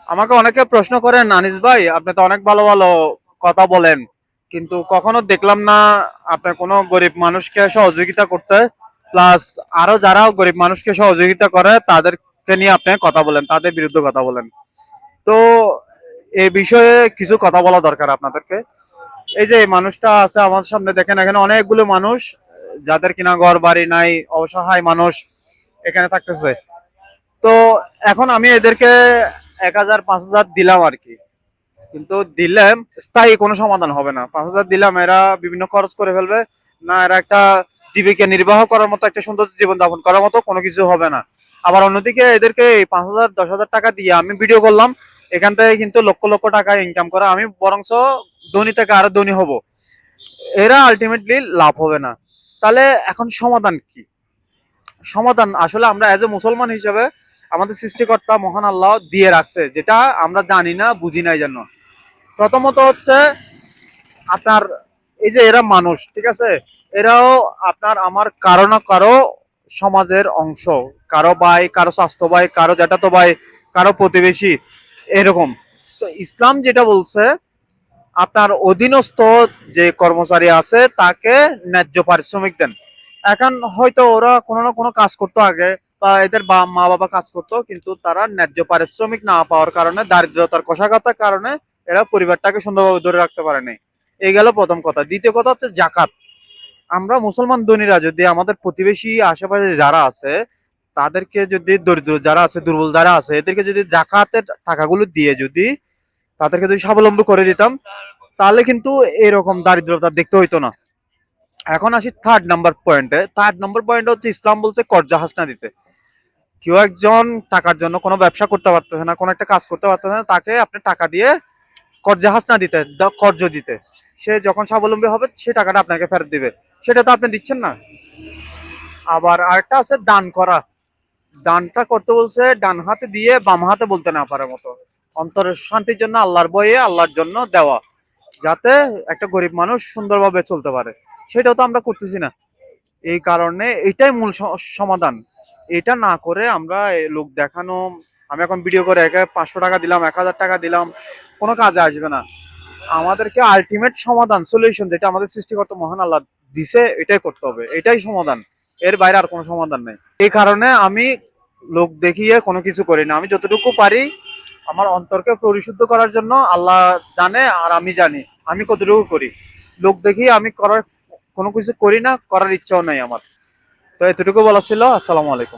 আমাকে অনেকে প্রশ্ন করেন, আনিস ভাই আপনি তো অনেক ভালো ভালো কথা বলেন, কিন্তু কখনো দেখলাম না আপনি কোনো গরিব মানুষকে সহযোগিতা করতে, প্লাস আরো যারা গরিব মানুষকে সহযোগিতা করে তাদেরকে নিয়ে আপনি কথা বলেন, তাদের বিরুদ্ধে কথা বলেন। তো এই বিষয়ে কিছু কথা বলা দরকার আপনাদেরকে। এই যে এই মানুষটা আছে আমার সামনে, দেখেন এখানে অনেকগুলো মানুষ যাদের কিনা ঘর বাড়ি নাই, অসহায় মানুষ এখানে থাকতেছে। তো এখন আমি এদেরকে 1,000 5,000 দিলাম আর কি, কিন্তু দিলে স্থায়ী কোনো সমাধান হবে না। 5,000 দিলাম, এরা বিভিন্ন খরচ করে ফেলবে, না এরা একটা জীবিকা নির্বাহ করার মতো, একটা সুন্দর জীবন যাপন করার মতো কোনো কিছু হবে না। আবার অন্যদিকে এদেরকে এই 5,000 10,000 টাকা দিয়ে আমি ভিডিও করলাম, এখান থেকে কিন্তু লক্ষ লক্ষ টাকা ইনকাম করা, আমি বরঞ্চ ধনী থেকে আরো ধনী হব, এরা আলটিমেটলি লাভ হবে না। তাহলে এখন সমাধান কি? সমাধান আসলে আমরা এজ এ মুসলমান হিসেবে আমাদের সৃষ্টিকর্তা মহান আল্লাহ দিয়ে রাখছে, যেটা আমরা জানি না, বুঝি নাই জন্য। প্রথমত হচ্ছে আপনার, এই যে এরা মানুষ, ঠিক আছে, এরাও আপনার আমার কারো না কারো সমাজের অংশ, কারো ভাই, কারো স্বাস্থ্য ভাই, কারো জ্যাঠাতো ভাই, কারো প্রতিবেশী, এরকম। তো ইসলাম যেটা বলছে, আপনার অধীনস্থ যে কর্মচারী আছে তাকে ন্যায্য পারিশ্রমিক দেন। এখন হয়তো ওরা কোনো না কোনো কাজ করতো আগে, বা এদের মা বাবা কাজ করতো, কিন্তু তারা ন্যায্য পারিশ্রমিক না পাওয়ার কারণে, দারিদ্রতার কষাঘাতের কারণে এরা পরিবারটাকে সুন্দরভাবে ধরে রাখতে পারেনি। এই গেল প্রথম কথা। দ্বিতীয় কথা হচ্ছে জাকাত। আমরা মুসলমান ধনীরা যদি আমাদের প্রতিবেশী আশেপাশে যারা আছে তাদেরকে যদি, দরিদ্র যারা আছে, দুর্বল যারা আছে, এদেরকে যদি জাকাতের টাকাগুলো দিয়ে যদি তাদেরকে যদি স্বাবলম্বী করে দিতাম, তাহলে কিন্তু এরকম দারিদ্রতা দেখতে হইতো না। এখন আসি থার্ড নাম্বার পয়েন্টে। থার্ড নাম্বার পয়েন্ট হচ্ছে ইসলাম বলছে কর্জা হাসনা দিতে। কেউ একজন টাকার জন্য কোনো ব্যবসা করতে পারতেছে না, কোনো একটা কাজ করতে পারতেছে না, তাকে আপনি টাকা দিয়ে কর্জা হাসনা দিতে, কর্জ দিতে। সে যখন স্বাবলম্বী হবে সে টাকাটা আপনাকে ফেরত দিবে। সেটা তো আপনি দিচ্ছেন না। আবার আরেকটা আছে দান করা। দানটা করতে বলছে ডান হাতে দিয়ে বাম হাতে বলতে না পারার মতো, অন্তরের শান্তির জন্য, আল্লাহর বয়ে আল্লাহর জন্য দেওয়া, যাতে একটা গরিব মানুষ সুন্দরভাবে চলতে পারে। সেটাও তো আমরা করতেছি না। এই কারণে এটাই মূল সমাধান। এটা না করে আমরা লোক দেখানো, আমি এখন ভিডিও করে একে 500 টাকা দিলাম, 1,000 টাকা দিলাম, কোনো কাজে আসবে না। আমাদেরকে আলটিমেট সমাধান, সলিউশন যেটা আমাদের সৃষ্টিকর্তা মহান আল্লাহ দিছে, এটাই করতে হবে, এটাই সমাধান। এর বাইরে আর কোনো সমাধান নেই। এই কারণে আমি লোক দেখিয়ে কোনো কিছু করি না। আমি যতটুকু পারি আমার অন্তরকে পরিশুদ্ধ করার জন্য আল্লাহ জানে, আর আমি জানি আমি কতটুকু করি। লোক দেখিয়ে আমি করার কোনো কিছু করি না, করার ইচ্ছাও নাই আমার। তো এতটুকু বলা ছিল। আসসালামু আলাইকুম।